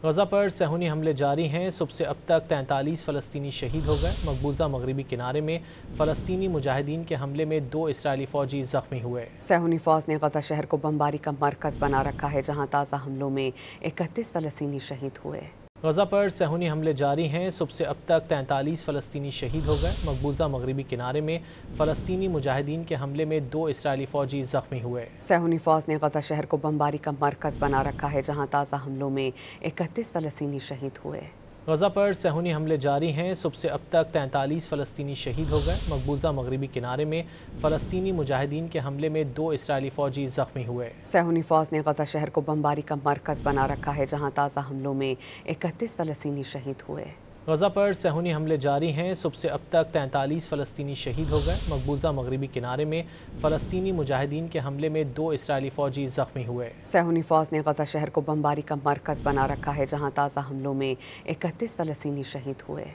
غزہ پر صہیونی حملے جاری ہیں۔ صبح سے اب تک 43 فلسطینی شہید ہو گئے۔ مقبوضہ مغربی کنارے میں فلسطینی مجاہدین کے حملے میں 2 اسرائیلی فوجی زخمی ہوئے۔ صہیونی فوج نے غزہ شہر کو بمباری کا مرکز بنا رکھا ہے، جہاں تازہ حملوں میں 31 فلسطینی شہید ہوئے۔ غزہ پر صہیونی حملے جاری ہیں۔ صبح سے اب تک 43 فلسطینی شہید ہو گئے۔ مقبوضہ مغربی کنارے میں فلسطینی مجاہدین کے حملے میں 2 اسرائیلی فوجی زخمی ہوئے۔ صہیونی فوج نے غزہ شہر کو بمباری کا مرکز بنا رکھا ہے، جہاں تازہ حملوں میں 31 فلسطینی شہید ہوئے۔ غزہ پر صہیونی حملے جاری ہیں۔ صبح سے اب تک 43 فلسطینی شہید ہو گئے۔ مقبوضہ مغربی کنارے میں فلسطینی مجاہدین کے حملے میں 2 اسرائیلی فوجی زخمی ہوئے۔ صہیونی فوج نے غزہ شہر کو بمباری کا مرکز بنا رکھا ہے، جہاں تازہ حملوں میں 31 فلسطینی شہید ہوئے۔ صہیونی فوج نے غزہ شہر کو بمباری کا مرکز بنا رکھا ہے، جہاں تازہ حملوں میں 31 فلسطینی شہید ہوئے۔ صہیونی فوج نے غزہ شہر کو بمباری کا مرکز بنا رکھا ہے، جہاں تازہ حملوں میں 31 فلسطینی شہید ہوئے۔ غزہ پر صہیونی حملے جاری ہیں۔ صبح سے اب تک 43 فلسطینی شہید ہو گئے۔ مقبوضہ مغربی کنارے میں فلسطینی مجاہدین کے حملے میں 2 اسرائیلی فوجی زخمی ہوئے۔ صہیونی فوج نے غزہ شہر کو بمباری کا مرکز بنا رکھا ہے، جہاں تازہ حملوں میں 31 فلسطینی شہید ہوئے۔